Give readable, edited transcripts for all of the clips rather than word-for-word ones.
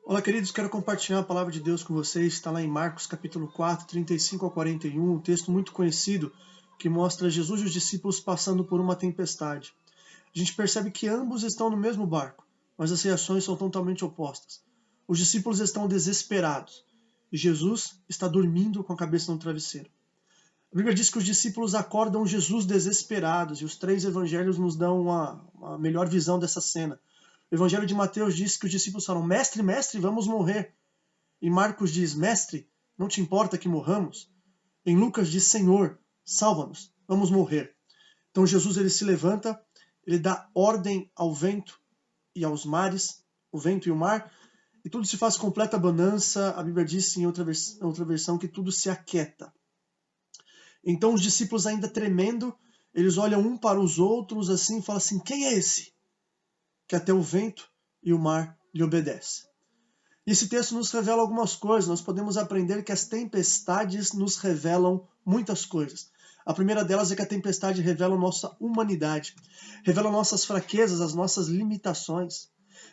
Olá, queridos, quero compartilhar a palavra de Deus com vocês. Está lá em Marcos capítulo 4, 35 a 41, um texto muito conhecido que mostra Jesus e os discípulos passando por uma tempestade. A gente percebe que ambos estão no mesmo barco, mas as reações são totalmente opostas. Os discípulos estão desesperados e Jesus está dormindo com a cabeça no travesseiro. A Bíblia diz que os discípulos acordam Jesus desesperados e os três evangelhos nos dão uma melhor visão dessa cena. O evangelho de Mateus diz que os discípulos falam: Mestre, mestre, vamos morrer. Em Marcos diz: Mestre, não te importa que morramos? Em Lucas diz: Senhor, salva-nos, vamos morrer. Então Jesus ele se levanta, ele dá ordem ao vento e aos mares, o vento e o mar, e tudo se faz completa bonança. A Bíblia diz em outra versão que tudo se aquieta. Então os discípulos ainda tremendo, eles olham um para os outros assim e falam assim: quem é esse? Que até o vento e o mar lhe obedecem. Esse texto nos revela algumas coisas. Nós podemos aprender que as tempestades nos revelam muitas coisas. A primeira delas é que a tempestade revela a nossa humanidade, revela nossas fraquezas, as nossas limitações.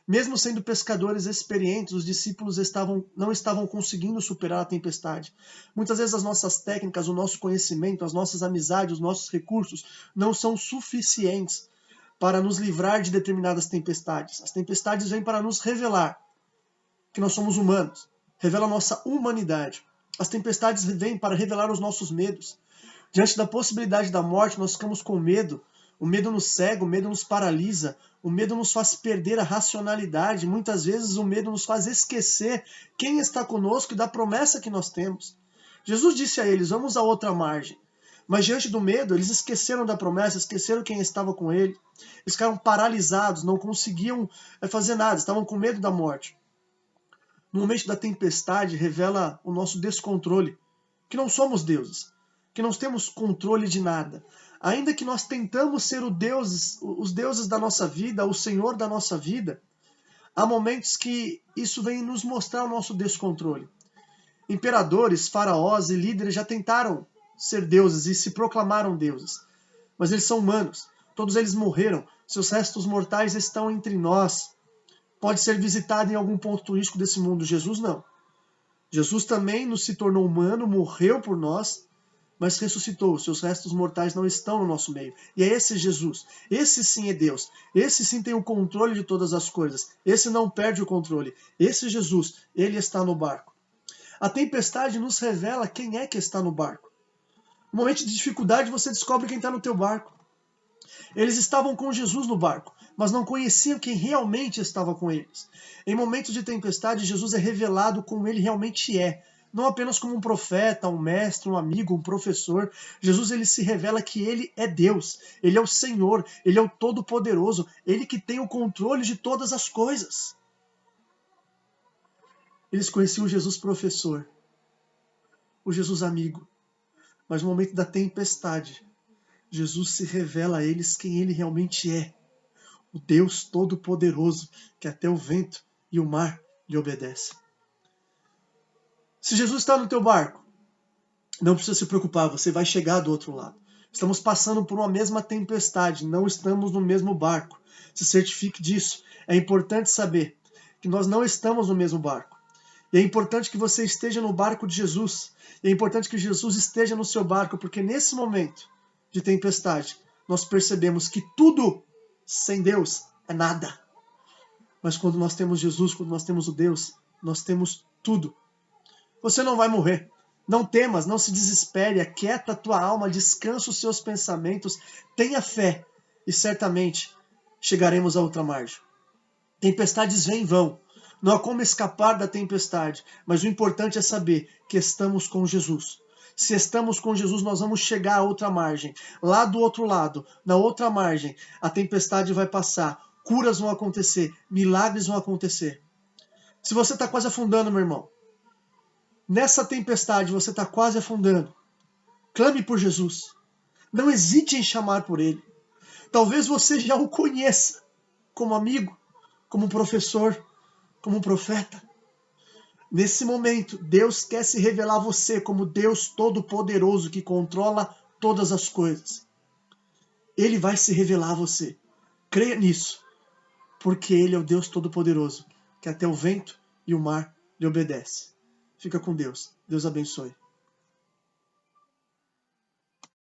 Mesmo sendo pescadores experientes, os discípulos não estavam conseguindo superar a tempestade. Muitas vezes as nossas técnicas, o nosso conhecimento, as nossas amizades, os nossos recursos não são suficientes para nos livrar de determinadas tempestades. As tempestades vêm para nos revelar que nós somos humanos, revela a nossa humanidade. As tempestades vêm para revelar os nossos medos. Diante da possibilidade da morte, nós ficamos com medo. O medo nos cega, o medo nos paralisa, o medo nos faz perder a racionalidade. Muitas vezes o medo nos faz esquecer quem está conosco e da promessa que nós temos. Jesus disse a eles: vamos à outra margem. Mas diante do medo, eles esqueceram da promessa, esqueceram quem estava com ele. Eles ficaram paralisados, não conseguiam fazer nada, estavam com medo da morte. No momento da tempestade, revela o nosso descontrole, que não somos deuses, que não temos controle de nada. Ainda que nós tentamos ser os deuses da nossa vida, o Senhor da nossa vida, há momentos que isso vem nos mostrar o nosso descontrole. Imperadores, faraós e líderes já tentaram ser deuses e se proclamaram deuses, mas eles são humanos, todos eles morreram, seus restos mortais estão entre nós. Pode ser visitado em algum ponto turístico desse mundo. Jesus não. Jesus também nos se tornou humano, morreu por nós, mas ressuscitou. Seus restos mortais não estão no nosso meio. E é esse Jesus. Esse sim é Deus. Esse sim tem o controle de todas as coisas. Esse não perde o controle. Esse Jesus, ele está no barco. A tempestade nos revela quem é que está no barco. No momento de dificuldade, você descobre quem está no teu barco. Eles estavam com Jesus no barco, mas não conheciam quem realmente estava com eles. Em momentos de tempestade, Jesus é revelado como ele realmente é. Não apenas como um profeta, um mestre, um amigo, um professor. Jesus ele se revela que ele é Deus, ele é o Senhor, ele é o Todo-Poderoso, ele que tem o controle de todas as coisas. Eles conheciam o Jesus professor, o Jesus amigo, mas no momento da tempestade, Jesus se revela a eles quem ele realmente é. O Deus Todo-Poderoso, que até o vento e o mar lhe obedecem. Se Jesus está no teu barco, não precisa se preocupar, você vai chegar do outro lado. Estamos passando por uma mesma tempestade, não estamos no mesmo barco. Se certifique disso. É importante saber que nós não estamos no mesmo barco. E é importante que você esteja no barco de Jesus. E é importante que Jesus esteja no seu barco, porque nesse momento de tempestade, nós percebemos que tudo sem Deus é nada. Mas quando nós temos Jesus, quando nós temos o Deus, nós temos tudo. Você não vai morrer. Não temas, não se desespere, aquieta a tua alma, descansa os seus pensamentos, tenha fé e certamente chegaremos a outra margem. Tempestades vêm e vão. Não há como escapar da tempestade, mas o importante é saber que estamos com Jesus. Se estamos com Jesus, nós vamos chegar a outra margem. Lá do outro lado, na outra margem, a tempestade vai passar, curas vão acontecer, milagres vão acontecer. Se você está quase afundando, meu irmão, nessa tempestade você está quase afundando, clame por Jesus. Não hesite em chamar por Ele. Talvez você já o conheça como amigo, como professor, como profeta. Nesse momento, Deus quer se revelar a você como Deus Todo-Poderoso que controla todas as coisas. Ele vai se revelar a você. Creia nisso, porque Ele é o Deus Todo-Poderoso, que até o vento e o mar lhe obedece. Fica com Deus. Deus abençoe.